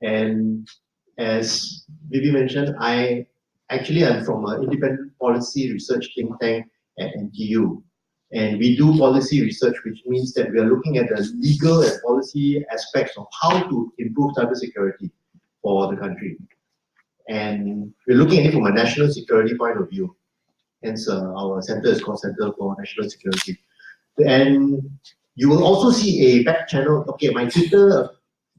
And as Vivi mentioned, I am from an independent policy research think tank at NTU. And we do policy research, which means that we are looking at the legal and policy aspects of how to improve cybersecurity for the country. And we're looking at it from a national security point of view. Hence, our center is called Center for National Security. And you will also see a back channel. Okay, my Twitter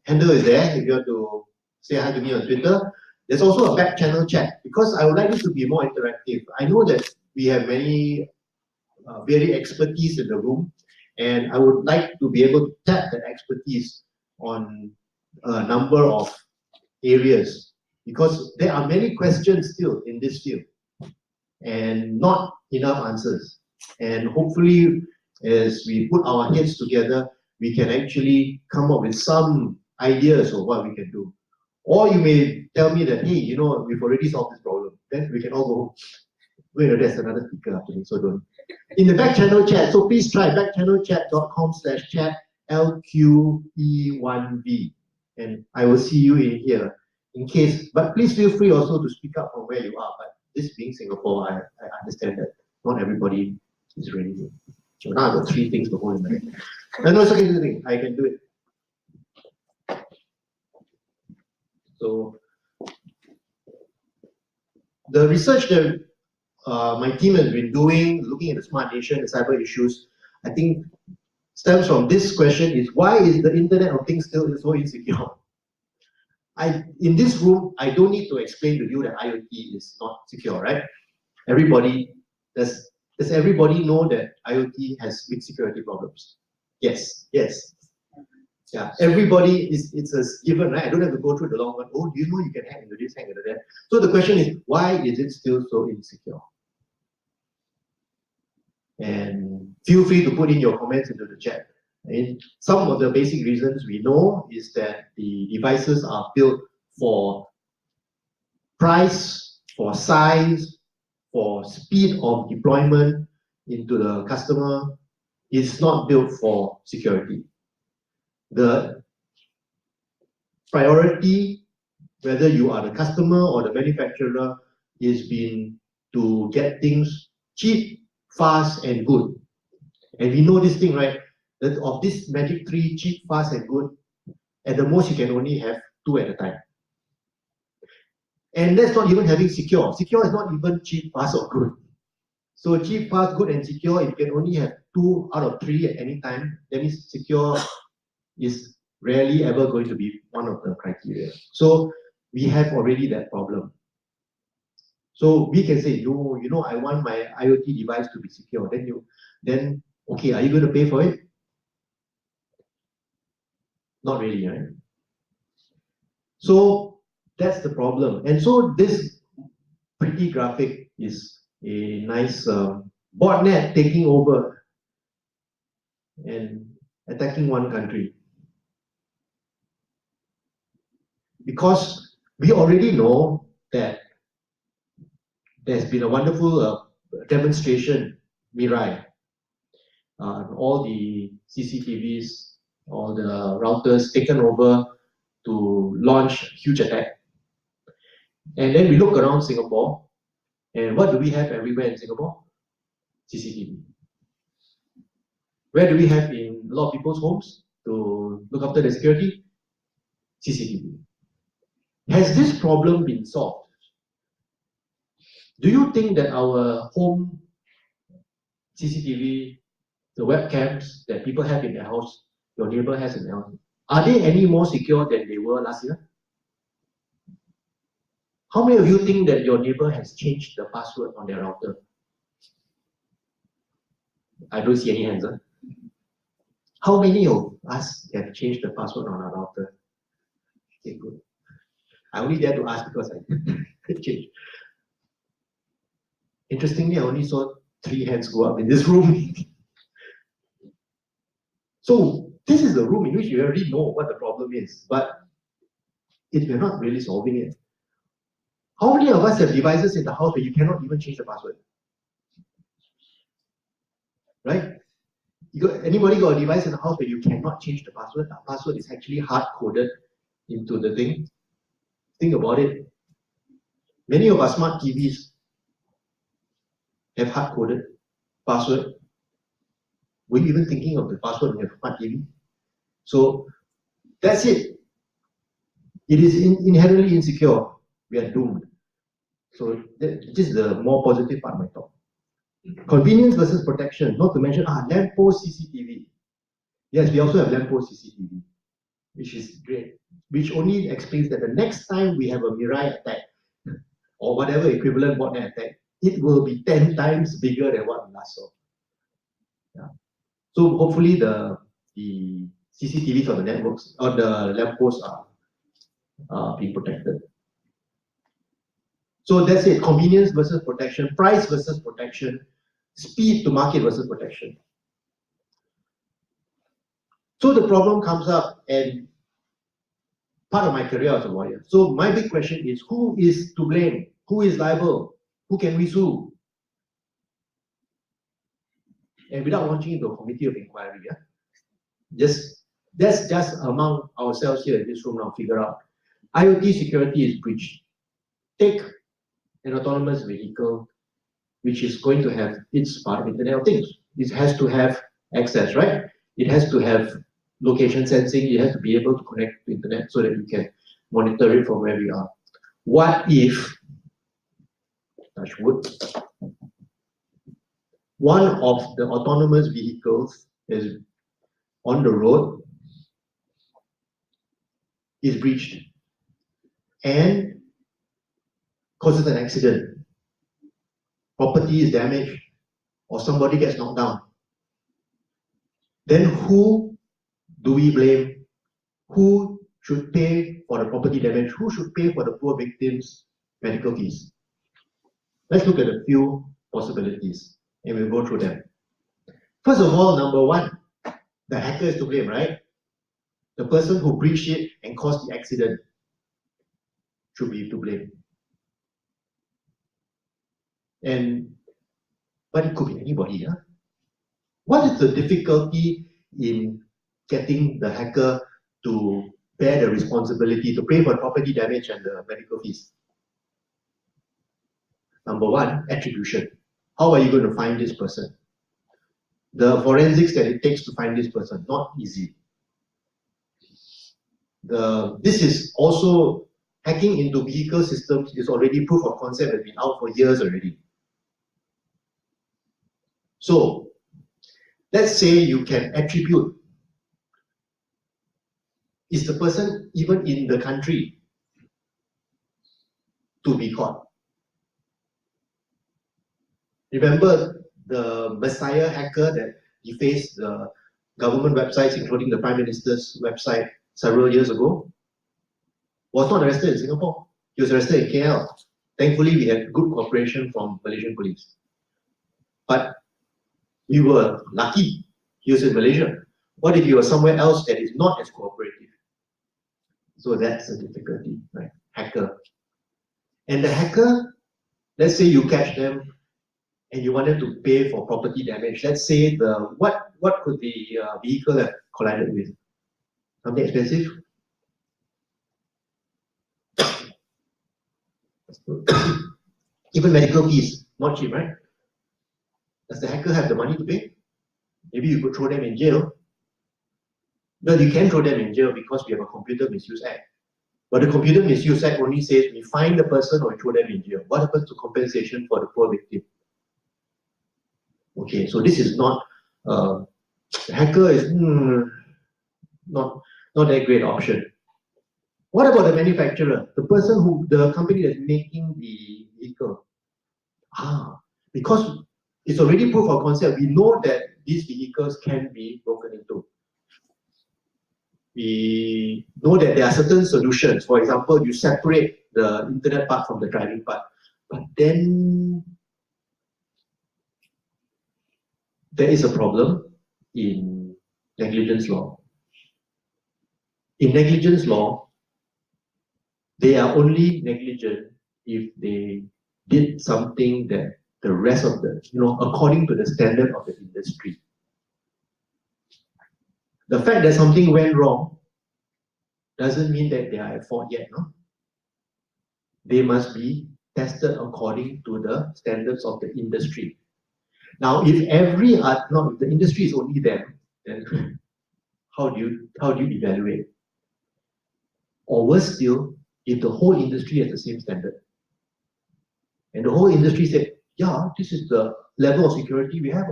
handle is there. If you want to say hi to me on Twitter, there's also a back channel chat, because I would like it to be more interactive. I know that we have many very expertise in the room, and I would like to be able to tap that expertise on a number of areas, because there are many questions still in this field and not enough answers. And hopefully, as we put our heads together, we can actually come up with some ideas of what we can do. Or you may tell me that, hey, you know, we've already solved this problem. Then we can all go home. Wait, there's another speaker after me, so don't. In the back channel chat, so please try backchannelchat.com/chat LQE1V. And I will see you in here in case, but please feel free also to speak up from where you are. But this being Singapore, I understand that not everybody is ready. So now I've got 3 things to hold in my head. No, it's okay, I can do it. So the research that my team has been doing, looking at the smart nation and cyber issues, I think stems from this question: is why is the Internet of Things still so insecure? In this room, I don't need to explain to you that IoT is not secure, right? Does everybody know that IoT has big security problems? Yes. Yeah, everybody it's a given, right? I don't have to go through the long one. Oh, do you know you can hack into this, hack into that? So the question is, why is it still so insecure? And feel free to put in your comments into the chat. And some of the basic reasons we know is that the devices are built for price, for size, for speed of deployment into the customer. It's not built for security. The priority, whether you are the customer or the manufacturer, is been to get things cheap, fast, and good. And we know this thing, right? That of this magic 3, cheap, fast, and good, at the most you can only have 2 at a time. And that's not even having secure. Secure is not even cheap, fast, or good. So cheap, fast, good, and secure, if you can only have 2 out of 3 at any time, that means secure is rarely ever going to be one of the criteria. So we have already that problem. So we can say, no, you know, I want my IoT device to be secure. Then okay, are you going to pay for it? Not really, right? So that's the problem. And so this pretty graphic is a nice botnet taking over and attacking one country. Because we already know that there's been a wonderful demonstration, Mirai. All the CCTVs, all the routers taken over to launch a huge attack. And then we look around Singapore, and what do we have everywhere in Singapore? CCTV. Where do we have in a lot of people's homes to look after the security? CCTV. Has this problem been solved? Do you think that our home CCTV, the webcams that people have in their house, your neighbor has in their house, are they any more secure than they were last year? How many of you think that your neighbor has changed the password on their router? I don't see any hands. Huh? How many of us have changed the password on our router? Okay, good. I only dare to ask because I changed. Interestingly, I only saw 3 hands go up in this room. So this is the room in which you already know what the problem is, but we're not really solving it. How many of us have devices in the house where you cannot even change the password? Right? Anybody got a device in the house where you cannot change the password? The password is actually hard-coded into the thing. Think about it. Many of our smart TVs have hard-coded password. Were you even thinking of the password on your smart TV? So that's it. It is inherently insecure. We are doomed. So this is the more positive part of my talk. Convenience versus protection, not to mention lamppost CCTV. Yes, we also have lamppost CCTV, which is great, which only explains that the next time we have a Mirai attack or whatever equivalent botnet attack, it will be 10 times bigger than what we last saw. Yeah. So hopefully the CCTVs on the networks or the lampposts are being protected. So that's it, convenience versus protection, price versus protection, speed to market versus protection. So the problem comes up, and part of my career as a lawyer. So my big question is, who is to blame? Who is liable? Who can we sue? And without launching into a committee of inquiry, that's just among ourselves here in this room now, figure out. IoT security is breached. Take an autonomous vehicle, which is going to have its part of Internet of Things. It has to have access, right? It has to have location sensing. It has to be able to connect to Internet so that you can monitor it from where we are. What if, touch wood, one of the autonomous vehicles is on the road, is breached, and causes an accident, property is damaged, or somebody gets knocked down? Then who do we blame? Who should pay for the property damage? Who should pay for the poor victims' medical fees? Let's look at a few possibilities, and we'll go through them. First of all, number one, the hacker is to blame, right? The person who breached it and caused the accident should be to blame. But it could be anybody, huh? What is the difficulty in getting the hacker to bear the responsibility to pay for property damage and the medical fees? Number one, attribution. How are you going to find this person? The forensics that it takes to find this person, not easy. This is also hacking into vehicle systems is already proof of concept, has been out for years already. So let's say you can attribute, is the person even in the country to be caught? Remember the Messiah hacker that defaced the government websites, including the Prime Minister's website several years ago? Was not arrested in Singapore. He was arrested in KL. Thankfully, we had good cooperation from Malaysian police. But we were lucky. He was in Malaysia. What if he was somewhere else that is not as cooperative? So that's the difficulty, right? Hacker. And the hacker, let's say you catch them and you want them to pay for property damage. Let's say what could the vehicle have collided with? Something expensive? Even medical fees, not cheap, right? Does the hacker have the money to pay? Maybe you could throw them in jail. No, you can throw them in jail because we have a Computer Misuse Act. But the Computer Misuse Act only says we fine the person or we throw them in jail. What happens to compensation for the poor victim? Okay, so this is not, the hacker is not a great option. What about the manufacturer? The company that's making the vehicle? Because it's already proof of concept, we know that these vehicles can be broken into. We know that there are certain solutions. For example, you separate the internet part from the driving part. But then there is a problem in negligence law. In negligence law, they are only negligent if they did something that the rest of the, according to the standard of the industry. The fact that something went wrong doesn't mean that they are at fault yet, no? they must be tested according to the standards of the industry. Now, if if the industry is only them, then how do you evaluate? Or worse still, if the whole industry has the same standard, and the whole industry said, yeah, this is the level of security we have.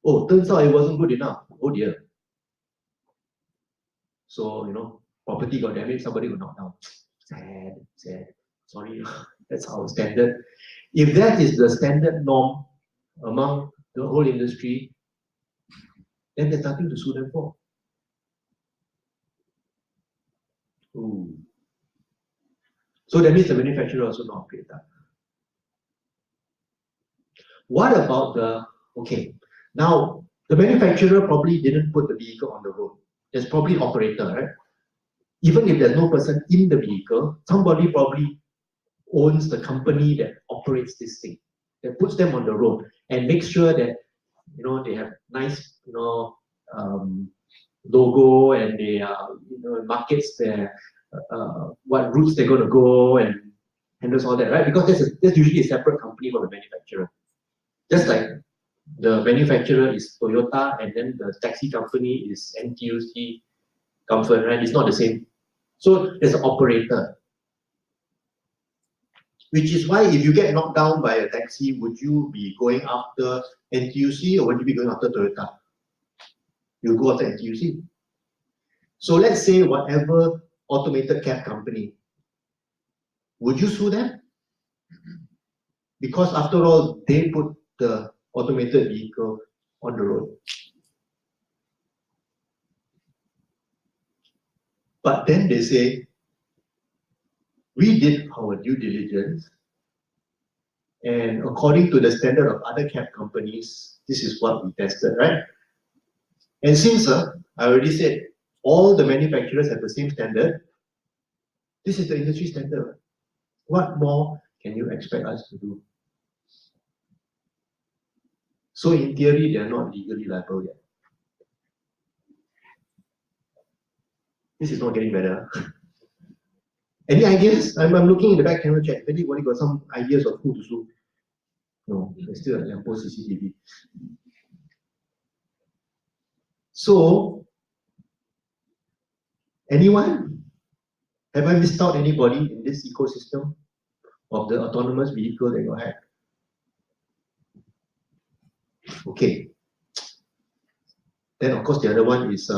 Oh, turns out it wasn't good enough. Oh dear. So, property got damaged, somebody got knocked down. Sad. Sorry, that's our standard. If that is the standard norm among the whole industry, then there's nothing to sue them for. Ooh. So that means the manufacturer also not paid that. What about now the manufacturer probably didn't put the vehicle on the road. There's probably an operator, right? Even if there's no person in the vehicle, somebody probably owns the company that operates this thing, that puts them on the road and makes sure that they have nice logo, and they markets their what routes they're going to go and handles all that, right? Because there's usually a separate company for the manufacturer. Just like the manufacturer is Toyota and then the taxi company is NTUC Comfort, right? It's not the same. So there's an operator. Which is why if you get knocked down by a taxi, would you be going after NTUC or would you be going after Toyota? You go after NTUC. So let's say whatever automated cab company, would you sue them? Because after all, they put the automated vehicle on the road. But then they say, we did our due diligence, and according to the standard of other cab companies, this is what we tested, right? And since I already said all the manufacturers have the same standard, this is the industry standard. What more can you expect us to do? So in theory, they are not legally liable yet. This is not getting better. Any ideas? I'm looking in the back camera chat. Anybody got some ideas of who to sue? No, there's still a post CCTV. So, anyone? Have I missed out anybody in this ecosystem of the autonomous vehicle that you have? Okay. Then of course the other one is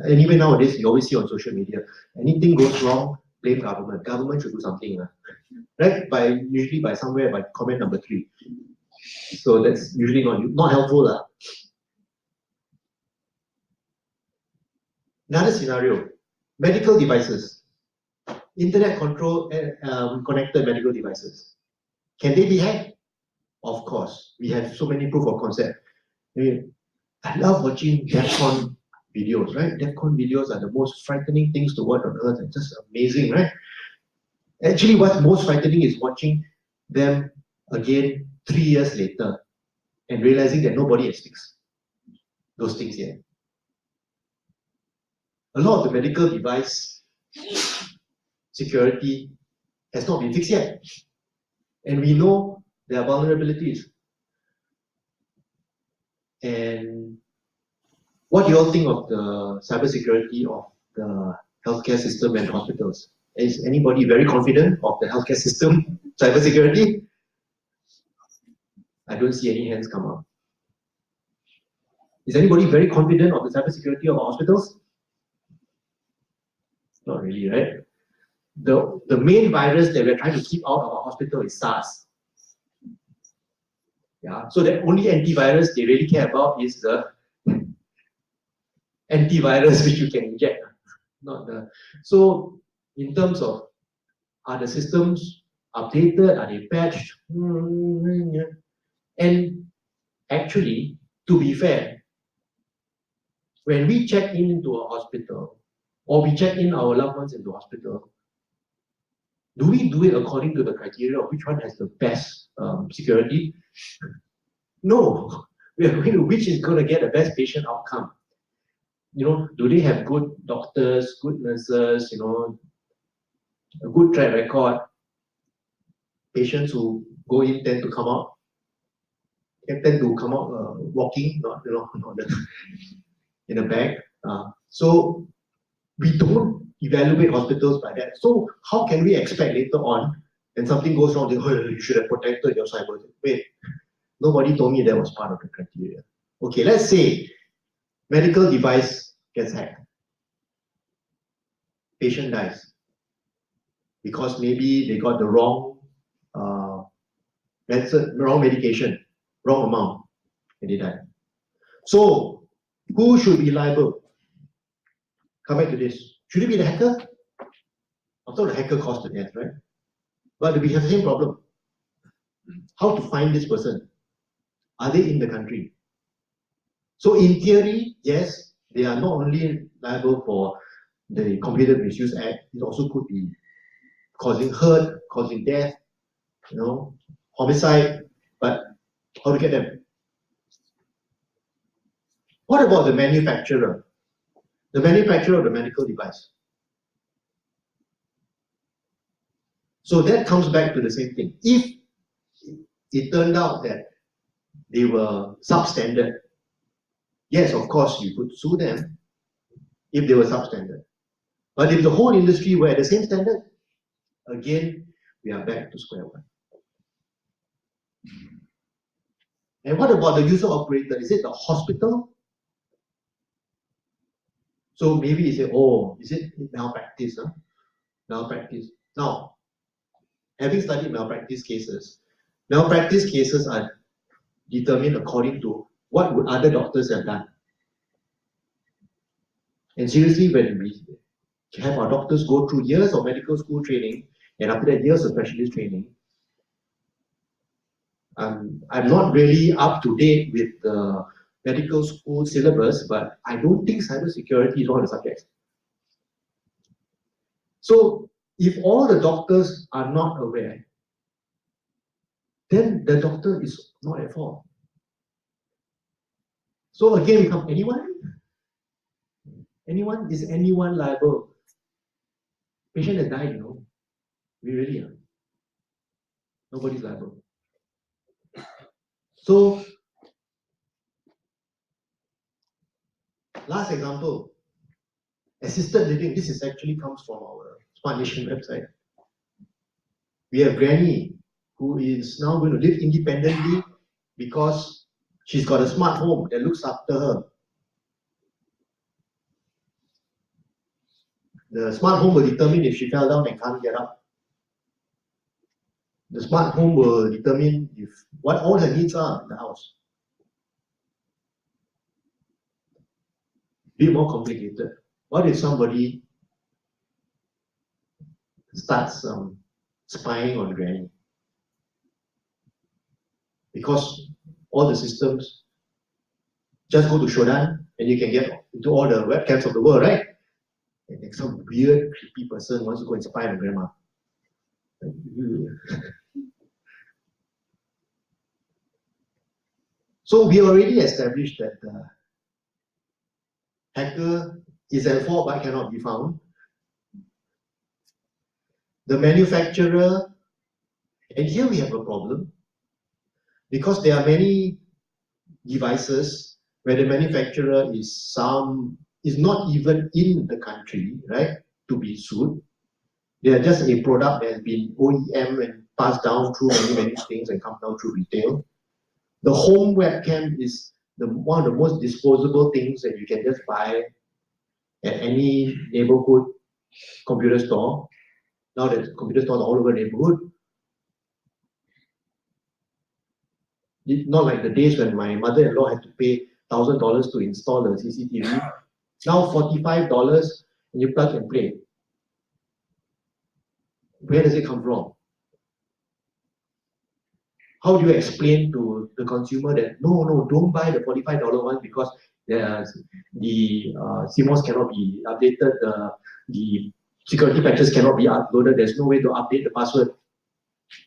anyway nowadays you always see on social media, anything goes wrong, blame government. Government should do something, right? Usually by somewhere by comment number 3. So that's usually not helpful. Another scenario, medical devices, internet control connected medical devices. Can they be hacked? Of course. We have so many proof of concept. I love watching DEFCON videos, right? DEFCON videos are the most frightening things to watch on earth. It's just amazing, right? Actually, what's most frightening is watching them again 3 years later and realizing that nobody has fixed those things yet. A lot of the medical device security has not been fixed yet. And we know there are vulnerabilities. And what do you all think of the cybersecurity of the healthcare system and hospitals? Is anybody very confident of the healthcare system cybersecurity? I don't see any hands come up. Is anybody very confident of the cybersecurity of our hospitals? Not really, right? The main virus that we're trying to keep out of our hospital is SARS. Yeah, so the only antivirus they really care about is the antivirus which you can inject, not the. So in terms of, are the systems updated? Are they patched? And actually, to be fair, when we check into a hospital or we check in our loved ones into hospital, do we do it according to the criteria of which one has the best security? No, we are going to which is going to get the best patient outcome. Do they have good doctors, good nurses, a good track record? patients who go in tend to come out, walking, not in a bag. So we don't evaluate hospitals by that. So how can we expect later on when something goes wrong, you should have protected your cyber? Wait, nobody told me that was part of the criteria. Okay, let's say medical device gets hacked. Patient dies because maybe they got the wrong wrong medication, wrong amount, and they die. So who should be liable? Come back to this. Should it be the hacker? After all, the hacker caused the death, right? But we have the same problem. How to find this person? Are they in the country? So in theory, yes, they are not only liable for the Computer Misuse Act, it also could be causing hurt, causing death, homicide, but how to get them? What about the manufacturer? The manufacturer of the medical device. So that comes back to the same thing. If it turned out that they were substandard, yes, of course, you could sue them if they were substandard. But if the whole industry were at the same standard, again, we are back to square one. And what about the user operator? Is it the hospital? So maybe you say, oh, is it malpractice? Huh? Malpractice. Now, having studied malpractice cases are determined according to what would other doctors have done. And seriously, when we have our doctors go through years of medical school training, and after that years of specialist training, I'm not really up to date with the medical school syllabus, but I don't think cybersecurity is one of the subjects. So if all the doctors are not aware, then the doctor is not at fault. So again, we come, anyone? Is anyone liable? Patient has died, We really are. Nobody's liable. So, last example, assisted living. This is actually comes from our Smart Nation website. We have Granny, who is now going to live independently because she's got a smart home that looks after her. The smart home will determine if she fell down and can't get up. The smart home will determine what all her needs are in the house. Be more complicated. What if somebody starts spying on Granny? Because all the systems just go to Shodan and you can get into all the webcams of the world, right? And then some weird, creepy person wants to go and spy on grandma. So we already established that the hacker is at fault but cannot be found. The manufacturer, and here we have a problem because there are many devices where the manufacturer is not even in the country, right, to be sued. They are just a product that has been OEM and passed down through many things and come down through retail. The home webcam is one of the most disposable things that you can just buy at any neighborhood computer store. Now that computer stores are all over the neighborhood. It's not like the days when my mother-in-law had to pay $1,000 to install a CCTV. Now $45 and you plug and play. Where does it come from? How do you explain to the consumer that no, don't buy the $45 one because the CMOS cannot be updated, the security patches cannot be uploaded, there's no way to update the password.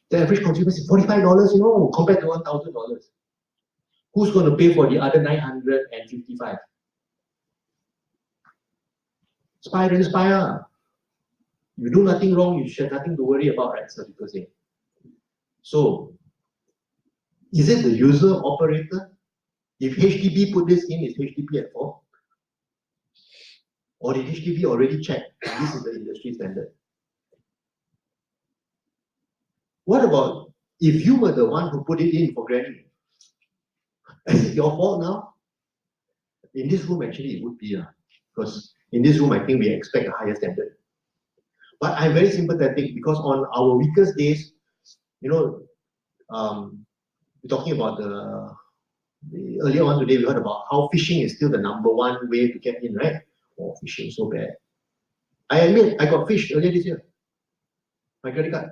The average consumer says $45, compared to $1,000. Who's going to pay for the other 955? Spy then spy. You do nothing wrong, you should have nothing to worry about, right? So people say. So, is it the user operator? If HDB put this in, is HDB at fault? Or did HDB already check this is the industry standard? What about if you were the one who put it in for granny? Is it your fault now? In this room, actually, it would be, because in this room, I think we expect a higher standard. But I'm very sympathetic because on our weakest days, you know, we're talking about the earlier on today, we heard about how phishing is still the #1 way to get in, right? Oh, phishing so bad. I admit, I got phished earlier this year. My credit card.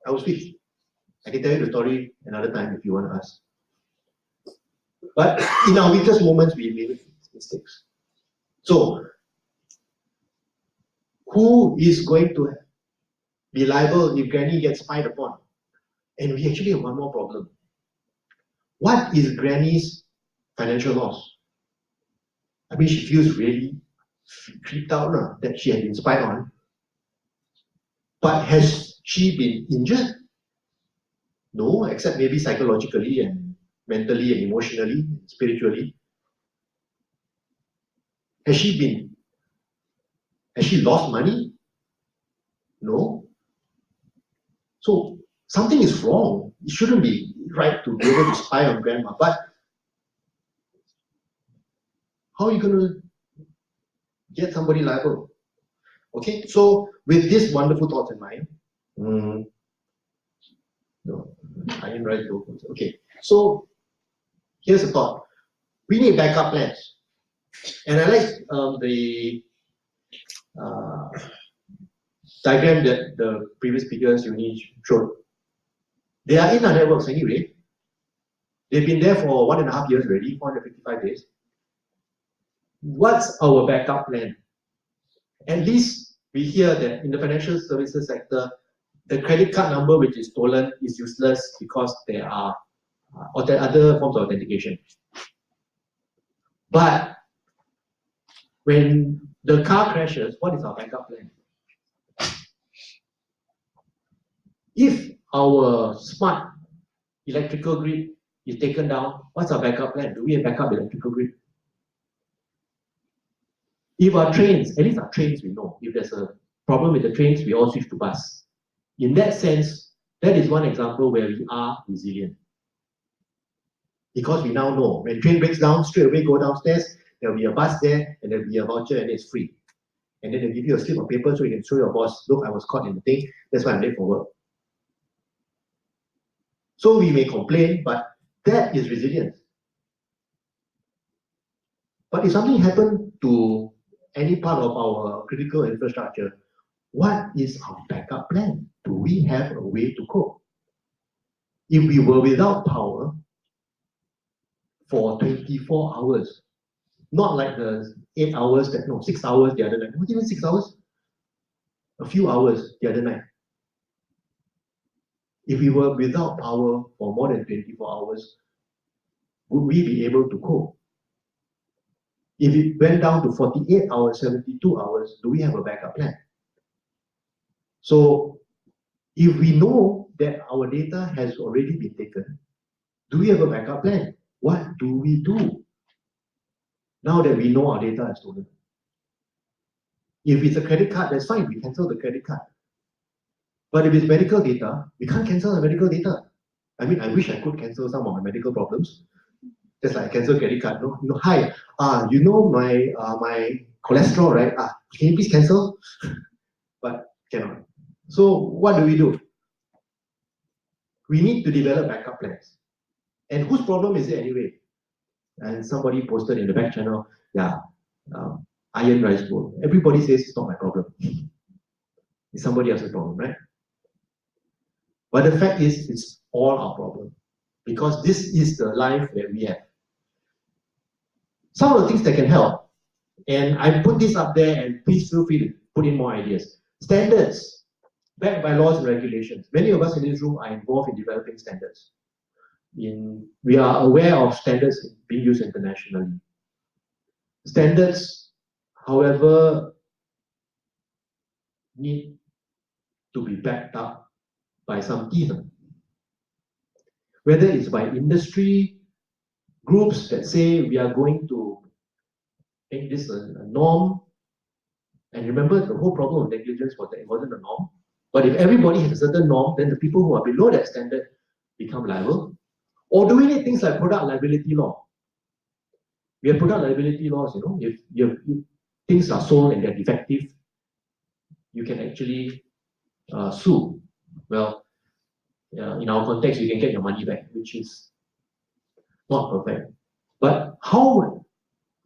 I was phished. I can tell you the story another time if you want to ask. But in our weakest moments, we made mistakes. So, who is going to be liable if granny gets spied upon? And we actually have one more problem. What is granny's financial loss? I mean, she feels really creeped out that she had been spied on. But has she been injured? No, except maybe psychologically and mentally and emotionally, spiritually. Has she lost money? No. So something is wrong. It shouldn't be right to be able to spy on grandma. But how are you going to get somebody liable? Okay, so with these wonderful thoughts in mind, no, I didn't write those. Okay, so here's a thought. We need backup plans. And I like the diagram that the previous speakers Eunice showed. They are in our networks anyway. They've been there for 1.5 years already, 455 days. What's our backup plan? At least we hear that in the financial services sector, the credit card number which is stolen is useless because there are other forms of authentication. But when the car crashes, what is our backup plan? If our smart electrical grid is taken down, what's our backup plan? Do we have backup electrical grid? If our trains, at least our trains we know, if there's a problem with the trains, we all switch to bus. In that sense, that is one example where we are resilient. Because we now know, when train breaks down, straight away go downstairs, there'll be a bus there, and there'll be a voucher, and it's free. And then they'll give you a slip of paper so you can show your boss, look, I was caught in the thing, that's why I'm late for work. So we may complain, but that is resilience. But if something happened to any part of our critical infrastructure, what is our backup plan? Do we have a way to cope? If we were without power for 24 hours, not like the 8 hours, 6 hours the other night. What even 6 hours? A few hours the other night. If we were without power for more than 24 hours, would we be able to cope? If it went down to 48 hours, 72 hours, do we have a backup plan? So if we know that our data has already been taken, do we have a backup plan? What do we do now that we know our data is stolen? If it's a credit card, that's fine, we cancel the credit card. But if it's medical data, we can't cancel the medical data. I mean, I wish I could cancel some of my medical problems. Just like I cancel credit card. No, hi, you know my my cholesterol, right? Can you please cancel? But cannot. So what do? We need to develop backup plans. And whose problem is it anyway? And somebody posted in the back channel, iron rice bowl. Everybody says it's not my problem. It's somebody else's problem, right? But the fact is, it's all our problem. Because this is the life that we have. Some of the things that can help, and I put this up there, and please feel free to put in more ideas. Standards, backed by laws and regulations. Many of us in this room are involved in developing standards. We are aware of standards being used internationally. Standards, however, need to be backed up by some teeth. whether it's by industry groups that say we are going to make this a norm. And remember, the whole problem of negligence was that it wasn't a norm. But if everybody has a certain norm, then the people who are below that standard become liable. Or do we need things like product liability law? We have product liability laws, if things are sold and they're defective, you can actually sue. Well, in our context, you can get your money back, which is not perfect. But how,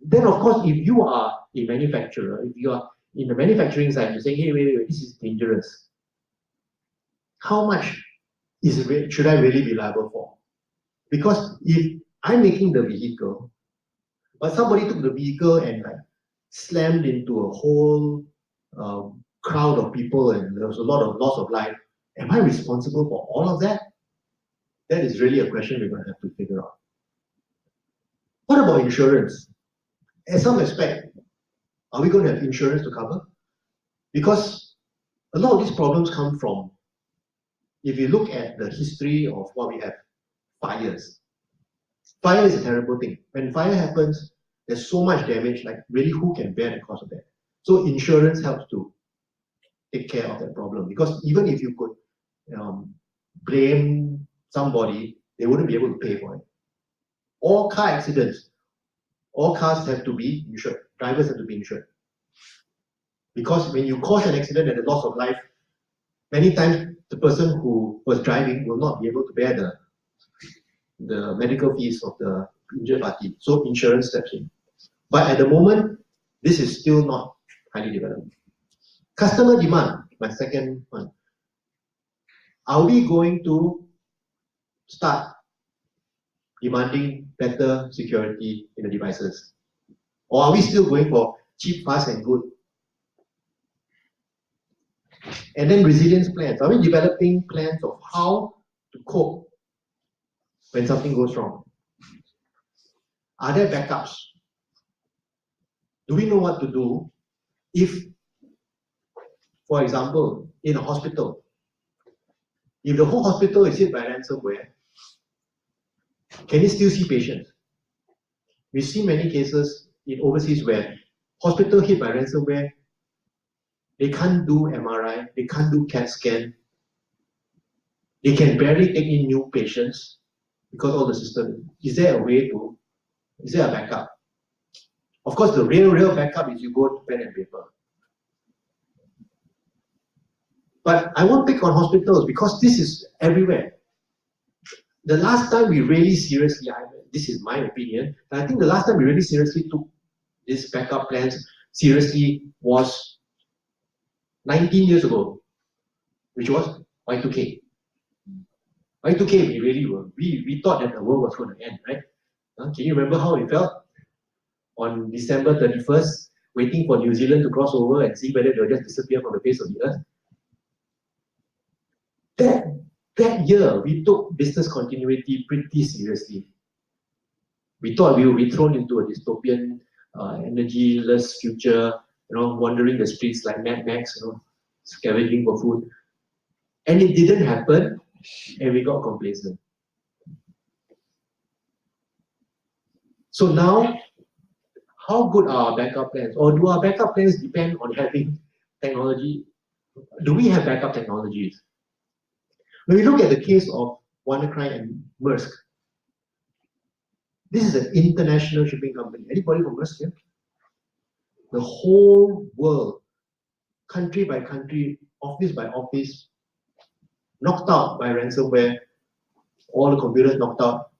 then of course, if you are a manufacturer, if you are in the manufacturing side, you say, hey, wait, this is dangerous. How much should I really be liable for? Because if I'm making the vehicle, but somebody took the vehicle and like slammed into a whole crowd of people and there was a lot of loss of life, am I responsible for all of that? That is really a question we're going to have to figure out. What about insurance? At some aspect, are we going to have insurance to cover? Because a lot of these problems come from, if you look at the history of what we have, fires. Fire is a terrible thing. When fire happens, there's so much damage, like really who can bear the cost of that? So insurance helps to take care of that problem, because even if you could blame somebody, they wouldn't be able to pay for it. All car accidents, all cars have to be insured, drivers have to be insured. Because when you cause an accident and a loss of life, many times the person who was driving will not be able to bear the medical fees of the injured party. So insurance steps in. But at the moment, this is still not highly developed. Customer demand, my second one. Are we going to start demanding better security in the devices? Or are we still going for cheap, fast, and good? And then resilience plans. Are we developing plans of how to cope when something goes wrong? Are there backups? Do we know what to do if, for example, in a hospital, if the whole hospital is hit by ransomware, can it still see patients? We see many cases in overseas where hospital hit by ransomware, they can't do MRI, they can't do CAT scan, they can barely take in new patients because of the system. Is there a backup? Of course, the real backup is you go to pen and paper. But I won't pick on hospitals because this is everywhere. The last time we really seriously, this is my opinion, but I think the last time we really seriously took these backup plans seriously was 19 years ago, which was Y2K. Y2K, we thought that the world was going to end, right? Can you remember how it felt? On December 31st, waiting for New Zealand to cross over and see whether they'll just disappear from the face of the earth. That year, we took business continuity pretty seriously. We thought we would be thrown into a dystopian, energy-less future, wandering the streets like Mad Max, scavenging for food. And it didn't happen, and we got complacent. So now, how good are our backup plans? Or do our backup plans depend on having technology? Do we have backup technologies? When we look at the case of WannaCry and Maersk, this is an international shipping company. Anybody from Maersk here? The whole world, country by country, office by office, knocked out by ransomware, all the computers knocked out,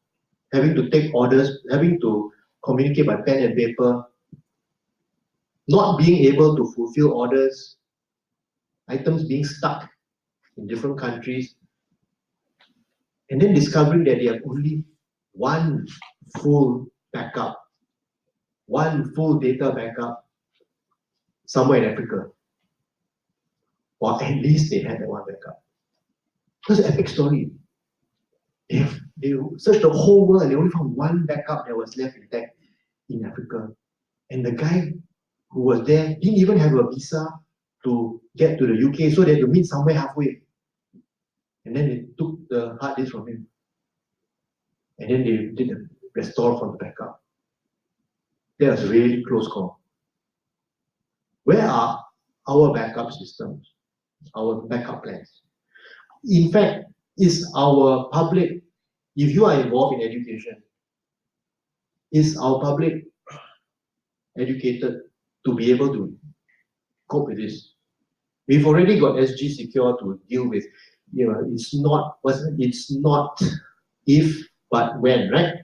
having to take orders, having to communicate by pen and paper, not being able to fulfill orders, items being stuck in different countries, and then discovering that they have only one full backup, one full data backup somewhere in Africa. Or at least they had that one backup. That's an epic story. They searched the whole world and they only found one backup that was left intact in Africa. And the guy who was there didn't even have a visa to get to the UK, so they had to meet somewhere halfway. And then they took the hard disk from him. and then they did a restore from the backup. That was a really close call. Where are our backup systems, our backup plans? In fact, is our public, if you are involved in education, is our public educated to be able to cope with this? We've already got SG Secure to deal with. It's not if but when, right?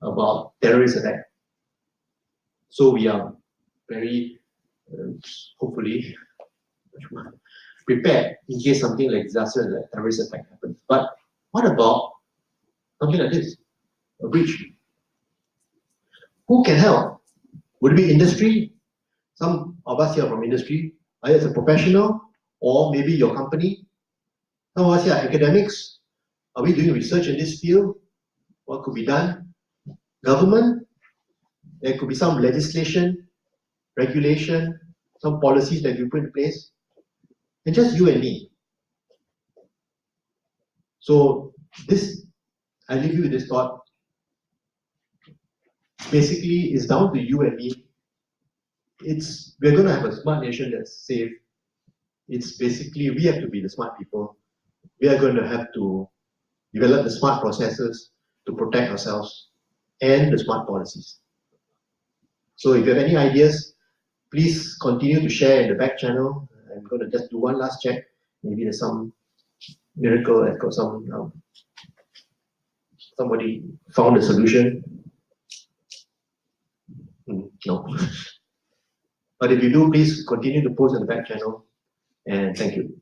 About terrorist attack. So we are very hopefully prepared in case something like disaster like terrorist attack happens. But what about something like this, a breach? Who can help? Would it be industry? Some of us here are from industry, either as a professional or maybe your company. Some of us here are academics. Are we doing research in this field? What could be done? Government? There could be some legislation, regulation, some policies that you put in place. And just you and me. So this, I leave you with this thought. Basically, it's down to you and me. We're going to have a smart nation that's safe. It's basically, we have to be the smart people. We are going to have to develop the smart processes to protect ourselves and the smart policies. So if you have any ideas, please continue to share in the back channel. I'm going to just do one last check. Maybe there's some miracle. I've got some somebody found a solution. No. But if you do, please continue to post in the back channel. And thank you.